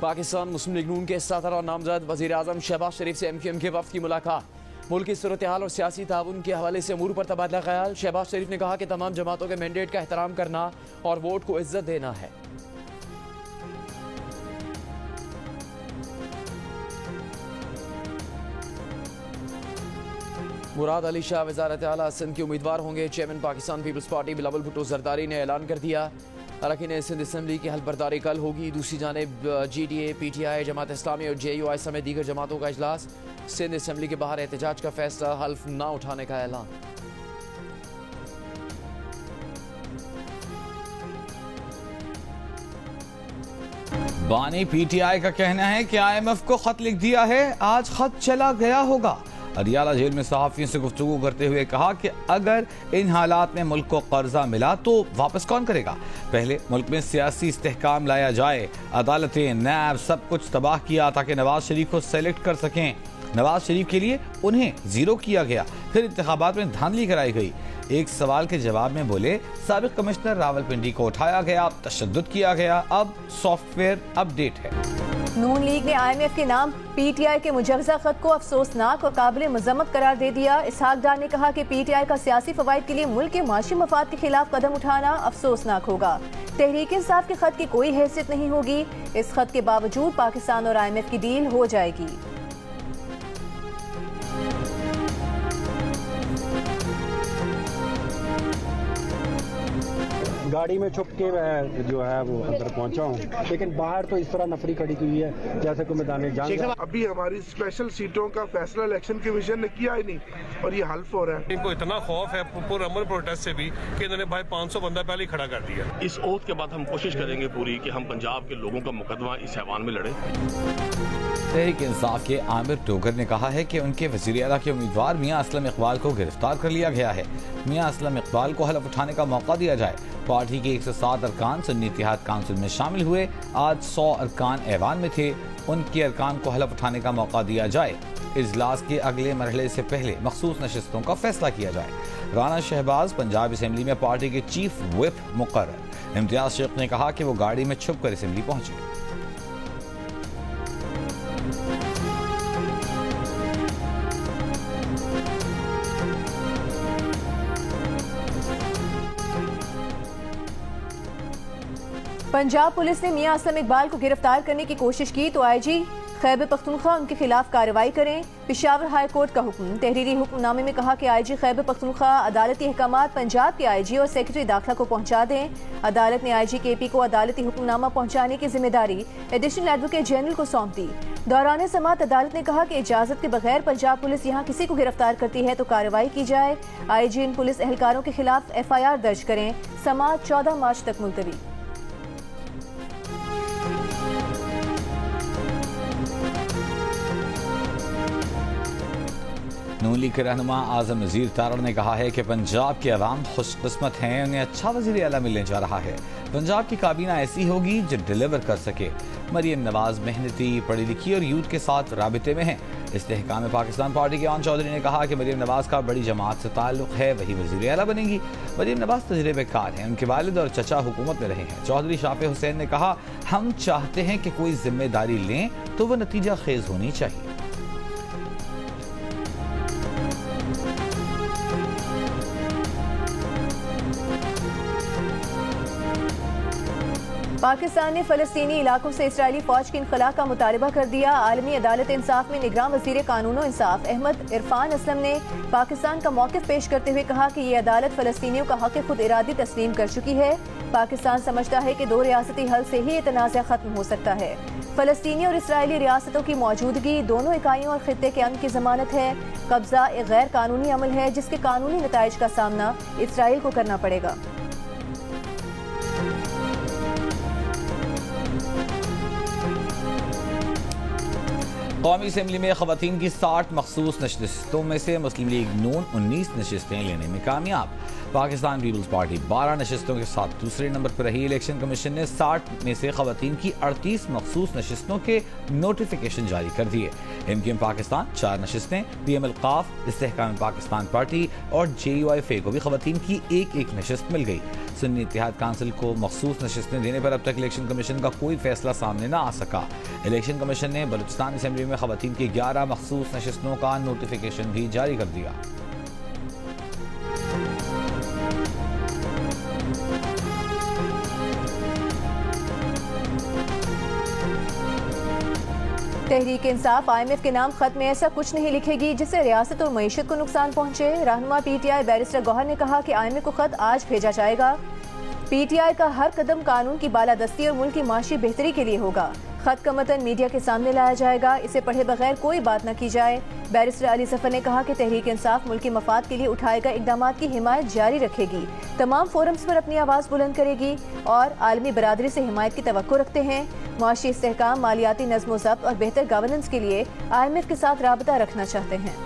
पाकिस्तान मुस्लिम league नून के सदर और नामजद वज़ीर आज़म शहबाज शरीफ से MQM के वफ़द की मुलाकात। मुल्क की सूरत हाल और सियासी ताउन के हवाले से अमूर पर तबादला ख्याल। शहबाज शरीफ ने कहा कि तमाम जमातों के मैंडेट का एहतराम करना और वोट को इज्जत देना है। मुराद अली शाह वज़ारत आला सिंध के उम्मीदवार होंगे। चेयरमैन पाकिस्तान पीपल्स पार्टी बिलावल भुट्टो ज़रदारी ने ऐलान कर दिया। अरकान सिंध असम्बली की हल्फ बर्दारी कल होगी। दूसरी जानिब GDA, PTI, जमात इस्लामी और JUI समेत दीगर जमातों का इजलास। सिंध असम्बली के बाहर एहतजाज का फैसला, हल्फ न उठाने का ऐलान। बानी PTI का कहना है कि IMF को खत लिख दिया है, आज खत चला गया होगा। अडियाला जेल में सहाफियों से गुफ्तगू करते हुए कहा कि अगर इन हालात में मुल्क को कर्जा मिला तो वापस कौन करेगा। पहले मुल्क में सियासी इस्तेहकाम लाया जाए। अदालतें, नैब सब कुछ तबाह किया ताकि नवाज शरीफ को सेलेक्ट कर सकें। नवाज शरीफ के लिए उन्हें जीरो किया गया, फिर इंतखाबात में धांधली कराई गई। एक सवाल के जवाब में बोले, साबिक कमिश्नर रावलपिंडी को उठाया गया, तशद्दुद किया गया, अब सॉफ्टवेयर अपडेट है। नून लीग ने IMF के नाम PTI के मुजवजा खत को अफसोसनाक और काबिल मजम्मत करार दे दिया। इसहाक डार ने कहा कि PTI का सियासी फवाइद के लिए मुल्क के माशी मफाद के खिलाफ कदम उठाना अफसोसनाक होगा। तहरीक इंसाफ के खत की कोई हैसियत नहीं होगी। इस खत के बावजूद पाकिस्तान और IMF की डील हो जाएगी। गाड़ी में छुप के मैं जो है वो अंदर पहुंचा हूँ, लेकिन बाहर तो इस तरह नफरी खड़ी हुई है जैसे कोई मैदान जंग। अभी हमारी स्पेशल सीटों का फैसला इलेक्शन कमीशन ने किया ही नहीं और ये हल्फ हो रहा है। इनको इतना खौफ है पूरे अमर प्रोटेस्ट से भी कि इन्होंने भाई 500 बंदा पहले ही खड़ा कर दिया। इस ओथ के बाद हम कोशिश करेंगे पूरी कि हम पंजाब के लोगों का मुकदमा इस ऐवान में लड़े। तहरीक इंसाफ के आमिर टोगर ने कहा है कि उनके वज़ीर आला के उम्मीदवार मियां असलम इकबाल को गिरफ्तार कर लिया गया है। मियां असलम इकबाल को हलफ उठाने का मौका दिया जाए। पार्टी के 107 अरकान सुन्नी इत्तेहाद काउंसिल में शामिल हुए। आज 100 अरकान ऐवान में थे, उनके अरकान को हलफ उठाने का मौका दिया जाए। इजलास के अगले मरहले से पहले मखसूस नशिस्तों का फैसला किया जाए। राना शहबाज पंजाब असम्बली में पार्टी के चीफ व्हिप मुकर्रर। इम्तियाज शेख ने कहा कि वो गाड़ी में छुप कर असम्बली पहुंचे। पंजाब पुलिस ने मियां असलम इकबाल को गिरफ्तार करने की कोशिश की तो IG खैबर पख्तूनख्वा उनके खिलाफ कार्रवाई करें। पेशावर हाई कोर्ट का हुक्म। तहरीरी हुक्मनामे में कहा कि IG खैबर पख्तूनख्वा अदालती अहकामात पंजाब के IG और सेक्रेटरी दाखिला को पहुंचा दें। अदालत ने IG KP को अदालती हुक्मनामा पहुंचाने की जिम्मेदारी एडिशनल एडवोकेट जनरल को सौंप दी। दौरान समाअत अदालत ने कहा कि इजाजत के बगैर पंजाब पुलिस यहाँ किसी को गिरफ्तार करती है तो कार्रवाई की जाए। IG इन पुलिस एहलकारों के खिलाफ FIR दर्ज करें। समाअत 14 मार्च तक मुलतवी। नून लीग के रहनुमा आजम नज़ीर तारड़ ने कहा है कि पंजाब के अवाम खुशकिस्मत हैं, उन्हें अच्छा वज़ीर आला मिलने जा रहा है। पंजाब की काबीना ऐसी होगी जो डिलीवर कर सके। मरियम नवाज मेहनती, पढ़ी लिखी और यूथ के साथ राबिते में हैं। इस्तेहकाम पाकिस्तान पार्टी के आन चौधरी ने कहा कि मरियम नवाज का बड़ी जमात से ताल्लुक है, वही वज़ीर आला बनेंगी। मरियम नवाज तजर्बेकार हैं, उनके वालिद और चचा हुकूमत में रहे हैं। चौधरी शाफे हुसैन ने कहा, हम चाहते हैं कि कोई जिम्मेदारी लें तो वह नतीजा खेज होनी चाहिए। पाकिस्तान ने फ़लस्तीनी इलाकों से इसराइली फ़ौज की इनखला का मुतालबा कर दिया। आलमी अदालत इंसाफ में निगरान वज़ीर कानून और इंसाफ अहमद इरफान असलम ने पाकिस्तान का मौक़िफ़ पेश करते हुए कहा कि ये अदालत फ़लस्तीनियों का हक़ खुद इरादी तस्लीम कर चुकी है। पाकिस्तान समझता है कि 2 रियासती हल से ही ये तनाज़ा ख़त्म हो सकता है। फ़लस्तीनी और इसराइली रियासतों की मौजूदगी दोनों इकाइयों और ख़ित्ते के अमन की ज़मानत है। कब्ज़ा एक गैर कानूनी अमल है जिसके कानूनी नताइज का सामना इसराइल को करना पड़ेगा। कौमी असम्बली में ख़वातीन की 60 मखसूस नशिस्तों में से मुस्लिम लीग नून 19 नशिस्तें लेने में कामयाब। पाकिस्तान पीपल्स पार्टी 12 नशिस्तों के साथ दूसरे नंबर पर रही। इलेक्शन कमीशन ने 60 में से खवातीन की 38 मखसूस नशिस्तों के नोटिफिकेशन जारी कर दिए। MKM पाकिस्तान 4 नशिस्तें, PML काफ, इस्तेहकाम पाकिस्तान पार्टी और JUIFA को भी खवातीन की एक नशिस्त मिल गई। सुन्नी इत्तेहाद काउंसिल को मखसूस नशिस्तें देने पर अब तक इलेक्शन कमीशन का कोई फैसला सामने न आ सका। इलेक्शन कमीशन ने बलूचिस्तान असेंबली में खवातीन की 11 मखसूस नशिस्तों का नोटिफिकेशन भी जारी कर दिया। तहरीक इंसाफ IMF के नाम खत में ऐसा कुछ नहीं लिखेगी जिससे रियासत और मईशत को नुकसान पहुंचे। रहनुमा PTI बैरिस्टर गौहर ने कहा कि IMF को खत आज भेजा जाएगा। PTI का हर कदम कानून की बालादस्ती और मुल्क की माशी बेहतरी के लिए होगा। खत का मतन मीडिया के सामने लाया जाएगा, इसे पढ़े बगैर कोई बात न की जाए। बैरिस्टर अली सफर ने कहा कि तहरीक इंसाफ मुल्क के मफाद के लिए उठाए गए इकदामात की हिमायत जारी रखेगी, तमाम फोरम्स पर अपनी आवाज़ बुलंद करेगी और आलमी बरादरी से हिमायत की तवक्को रखते हैं। मुआशी इस्तेहकाम, मालियाती नज़्म व ज़ब्त और बेहतर गवर्नेंस के लिए IMF के साथ राबता रखना चाहते हैं।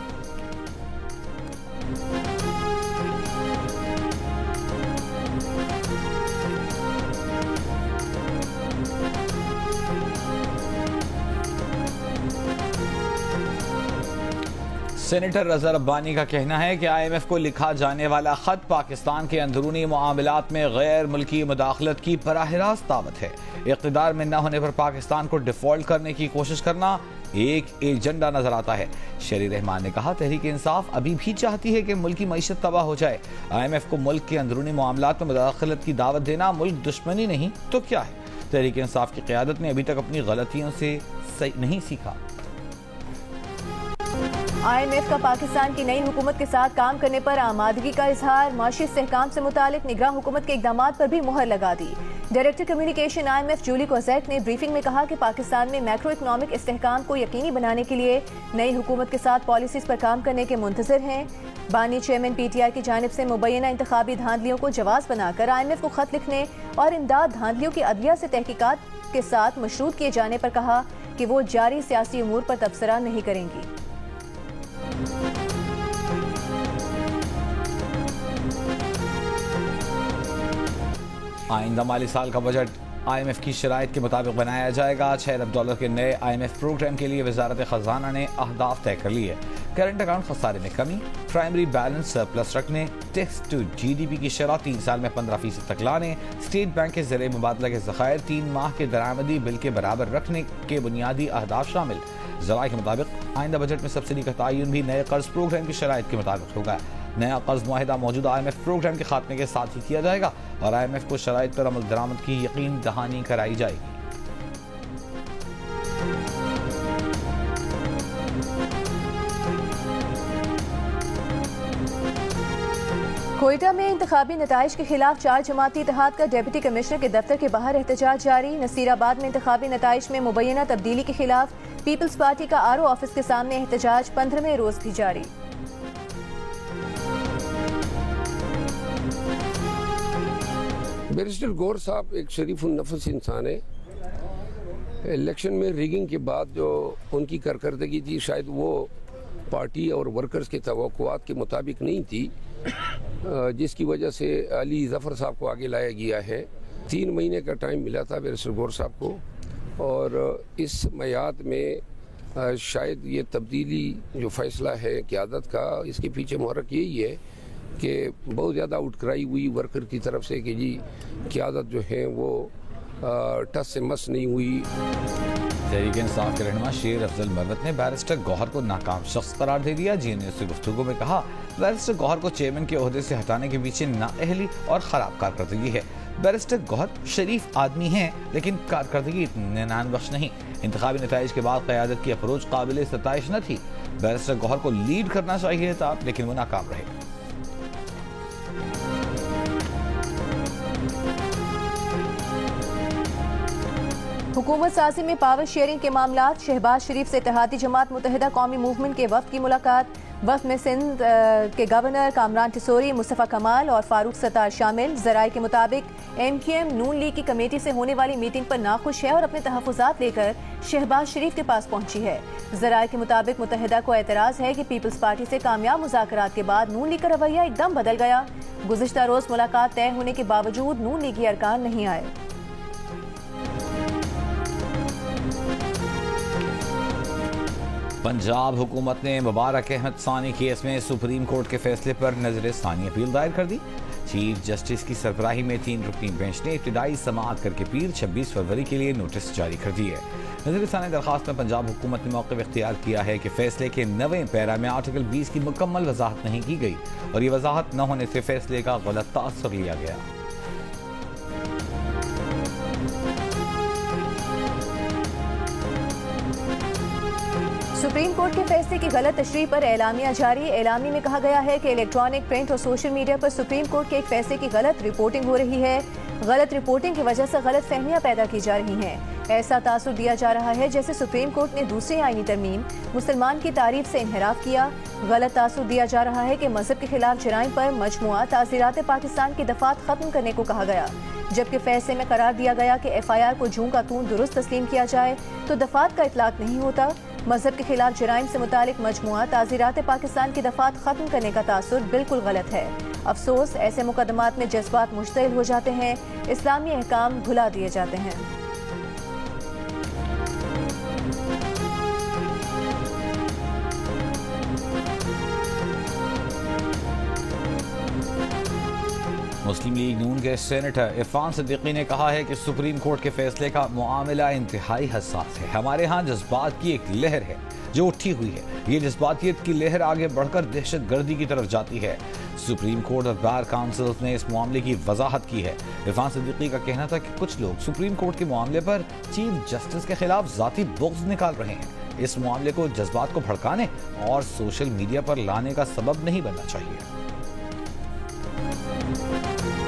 सेनेटर रज़ा रब्बानी का कहना है कि IMF को लिखा जाने वाला खत पाकिस्तान के अंदरूनी मामलात में गैर मुल्की मुदाखलत की बराह रास्त दावत है। इक़्तिदार में न होने पर पाकिस्तान को डिफॉल्ट करने की कोशिश करना एक एजेंडा नजर आता है। शरी रहमान ने कहा, तहरीक इंसाफ अभी भी चाहती है कि मुल्क की मईशत तबाह हो जाए। IMF को मुल्क के अंदरूनी मामलात में मुदाखलत की दावत देना मुल्क दुश्मनी नहीं तो क्या है। तहरीक इंसाफ की क़यादत ने अभी तक अपनी गलतियों से नहीं सीखा। IMF का पाकिस्तान की नई हुकूमत के साथ काम करने पर आमादगी का इजहार। माशी इस्तेहकाम से मुतालिक निगरान हुकूमत के इक़दामात पर भी मुहर लगा दी। डायरेक्टर कम्युनिकेशन IMF जूली कोज़ैक ने ब्रीफिंग में कहा कि पाकिस्तान में मैक्रो इकनॉमिक इस्तेहकाम को यकीनी बनाने के लिए नई हुकूमत के साथ पॉलिसीज पर काम करने के मुंतज़िर हैं। बानी चेयरमैन PTI की जानिब से मुबैना इंतखाबी धांधलियों को जवाज़ बनाकर IMF को खत लिखने और इमदाद धांधलियों की अदलिया से तहकीकात के साथ मशरूत किए जाने पर कहा कि वो जारी सियासी उमूर पर तबसरा नहीं करेंगी। आइंदा माली साल का बजट IMF की शराइत के मुताबिक बनाया जाएगा। $6 अरब के नए IMF प्रोग्राम के लिए वजारत खजाना ने अहदाफ तय कर लिए। करंट अकाउंट खसारे में कमी, प्राइमरी बैलेंस सरप्लस रखने, टैक्स टू GDP की शरह 3 साल में 15% तक लाने, स्टेट बैंक के ज़रिए मुबादला के ज़खायर 3 माह के दरामदी बिल के बराबर रखने के बुनियादी अहदाफ शामिल। ज़राए के मुताबिक आइंदा बजट में सब्सिडी का तयन भी नए कर्ज प्रोग्राम की शराइत के मुताबिक होगा। नया कर्ज मुआहिदा मौजूदा IMF प्रोग्राम के खात्मे के साथ ही किया जाएगा और IMF को शराइत पर अमल दरामद की यकीन दहानी कराई जाएगी। कोयटा में इंतखाबी नताइज के खिलाफ 4 जमाती इत्तेहाद का डिप्टी कमिश्नर के दफ्तर के बाहर एहतजाज जारी। नसीराबाद में इंतखाबी नताइज में मुबैना तब्दीली के खिलाफ पीपल्स पार्टी का RO ऑफिस के सामने एहतजाज 15वें रोज भी जारी। बैरिस्टर गौहर साहब एक शरीफुल नफस इंसान है। इलेक्शन में रिगिंग के बाद जो उनकी कारकर्दगी थी शायद वो पार्टी और वर्कर्स के तवक्कुआत के मुताबिक नहीं थी, जिसकी वजह से अली जफ़र साहब को आगे लाया गया है। 3 महीने का टाइम मिला था बैरिस्टर गौहर साहब को और इस मियाद में शायद ये तब्दीली जो फैसला है क़यादत का, इसके पीछे मुहर्रिक यही है कि बहुत ज़्यादा उठकराई हुई वर्कर की तरफ से कि जी क़यादत जो है वो टस से मस नहीं हुई। तहरीक इंसाफ के रहनुमा शेर अफजल मरवत ने बैरिस्टर गौहर को नाकाम शख्स करार दे दिया। GNU से गुफ्तगू में कहा, बैरिस्टर गौहर को चेयरमैन के ओहदे से हटाने के पीछे नाअहली और ख़राब कारकर्दगी है। बैरिस्टर गौहर शरीफ आदमी हैं लेकिन कारकर्दगी इत्मीनान बख्श नहीं। इंतखाबी नताइज के बाद क़यादत की अप्रोच काबिल सताइश न थी। बैरिस्टर गौहर को लीड करना चाहिए था लेकिन वो नाकाम रहे। हुकूमत साजी में पावर शेयरिंग के मामलात। शहबाज शरीफ से इत्तेहादी जमात मुत्तहिदा कौमी मूवमेंट के वफ्द की मुलाकात। वक्त में सिंध के गवर्नर कामरान टिसोरी, मुस्तफ़ा कमाल और फारूक सत्तार शामिल। ज़राए के मुताबिक MQM नून लीग की कमेटी से होने वाली मीटिंग पर नाखुश है और अपने तहफ़्फ़ुज़ात लेकर शहबाज शरीफ के पास पहुंची है। ज़राए के मुताबिक मुत्तहिदा को एतराज़ है कि पीपल्स पार्टी से कामयाब मुज़ाकरात के बाद नून लीग का रवैया एकदम बदल गया। गुज़िश्ता रोज़ मुलाकात तय होने के बावजूद नून लीगी अरकान नहीं आए। पंजाब हुकूमत ने मुबारक अहमद सानी केस में सुप्रीम कोर्ट के फैसले पर नजर सानी अपील दायर कर दी। चीफ जस्टिस की सरबराही में 3 रुकनी बेंच ने इब्तिदाई समाअत करके पीर 26 फरवरी के लिए नोटिस जारी कर दी है। नजर सानी दरखास्त में पंजाब हुकूमत ने मौक़िफ़ इख्तियार किया है कि फैसले के 9वें पैरा में आर्टिकल 20 की मुकम्मल वजाहत नहीं की गई और ये वजाहत न होने से फैसले का गलत तासुर लिया गया। सुप्रीम कोर्ट के फैसले की गलत तशरीह पर एलामिया जारी। एलामी में कहा गया है कि इलेक्ट्रॉनिक, प्रिंट और सोशल मीडिया पर सुप्रीम कोर्ट के एक फैसले की गलत रिपोर्टिंग हो रही है। गलत रिपोर्टिंग की वजह से गलत फहमियां पैदा की जा रही हैं। ऐसा तासुर दिया जा रहा है जैसे सुप्रीम कोर्ट ने दूसरी आईनी तरमीम मुसलमान की तारीफ से इनहराफ किया। गलत तासुर दिया जा रहा है कि मजहब के खिलाफ जराइम पर मजमुआ ताज़ीरात पाकिस्तान की दफात खत्म करने को कहा गया, जबकि फैसले में करार दिया गया कि FIR को जूं का तूं दुरुस्त तस्लीम किया जाए तो दफात का इतलाक नहीं होता। मजहब के खिलाफ जराइम से मुतालिक मजमुआ ताज़ीरात पाकिस्तान की दफात खत्म करने का तासुर बिल्कुल गलत है। अफसोस, ऐसे मुकदमात में जज्बात मुश्तइल हो जाते हैं, इस्लामी अहकाम भुला दिए जाते हैं। मुस्लिम लीग नून के सेनेटर इरफान सिद्दीकी ने कहा है कि सुप्रीम कोर्ट के फैसले का मामला इंतहाई हसास है। हमारे यहाँ जज्बात की एक लहर है जो उठी हुई है। ये जज्बातियत की लहर आगे बढ़कर दहशत गर्दी की तरफ जाती है। सुप्रीम कोर्ट और बार काउंसिल ने इस मामले की वजाहत की है। इरफान सिद्दीकी का कहना था कि कुछ लोग सुप्रीम कोर्ट के मामले पर चीफ जस्टिस के खिलाफ जाती बुग़्ज़ निकाल रहे हैं। इस मामले को जज्बात को भड़काने और सोशल मीडिया पर लाने का सबब नहीं बनना चाहिए।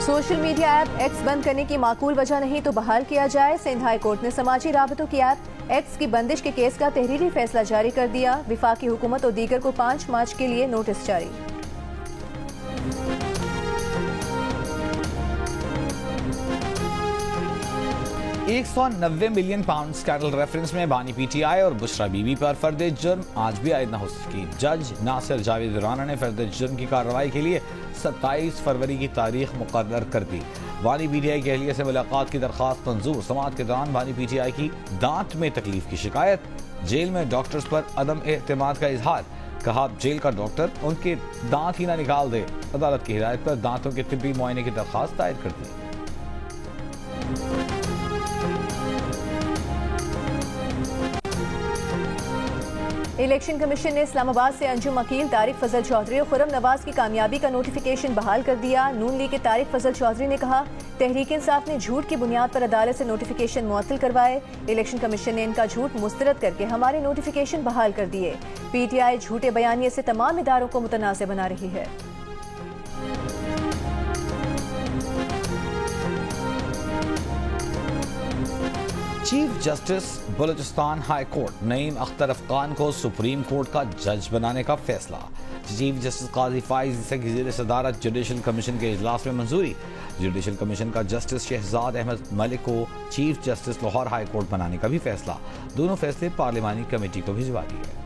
सोशल मीडिया ऐप X बंद करने की माकूल वजह नहीं तो बहाल किया जाए। सिंध हाई कोर्ट ने समाजी राबतों की ऐप X की बंदिश के केस का तहरीरी फैसला जारी कर दिया। विफाकी हुकूमत और दीगर को 5 मार्च के लिए नोटिस जारी। £190 मिलियन स्कैंडल रेफरेंस में बानी PTI और बुशरा बीबी पर फर्द जुर्म आज भी आयद न हो सकी। जज नासिर जावेद राना ने फर्द जुर्म की कार्रवाई के लिए 27 फरवरी की तारीख मुकर्रर कर दी। बानी PTI के अहलिया से मुलाकात की दरख्वास्त मंजूर। समाअत के दौरान बानी PTI की दांत में तकलीफ की शिकायत। जेल में डॉक्टर्स पर अदम एतमाद का इजहार। कहा जेल का डॉक्टर उनके दांत ही ना निकाल दे। अदालत की हिदायत पर दांतों के तिब्बी मुआयने की दरख्वास्त दायर कर दी। इलेक्शन कमीशन ने इस्लामाबाद से अंजुम अकील, तारिक फजल चौधरी और खुर्रम नवाज की कामयाबी का नोटिफिकेशन बहाल कर दिया। नून लीग के तारिक फजल चौधरी ने कहा तहरीक इंसाफ ने झूठ की बुनियाद पर अदालत से नोटिफिकेशन मुअत्तल करवाए। इलेक्शन कमीशन ने इनका झूठ मुस्तरद करके हमारे नोटिफिकेशन बहाल कर दिए। PTI झूठे बयानिए से तमाम इदारों को मुतनाज़ बना रही है। Chief justice Balochistan high court Naeem Akhtar Afghan को सुप्रीम कोर्ट का जज बनाने का फैसला। चीफ जस्टिस काजी फाइज ईसा की ज़ेर सदारत जुडिशल कमीशन के इजलास में मंजूरी। जुडिशल कमीशन का जस्टिस शहजाद अहमद मलिक को chief justice Lahore high court बनाने का भी फैसला। दोनों फैसले पार्लिमानी कमेटी को भिजवा दिए।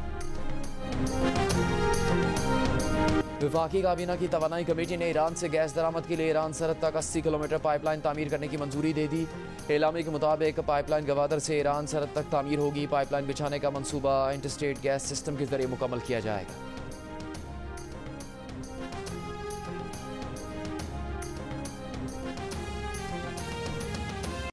वफाकी काबीना की तवानाई कमेटी ने ईरान से गैस दरामद के लिए ईरान सरहद तक 80 किलोमीटर पाइपलाइन तामीर करने की मंजूरी दे दी। एलामी के मुताबिक पाइपलाइन गवादर से ईरान सरहद तक तामीर होगी। पाइपलाइन बिछाने का मंसूबा इंटरस्टेट गैस सिस्टम के जरिए मुकम्मल किया जाएगा।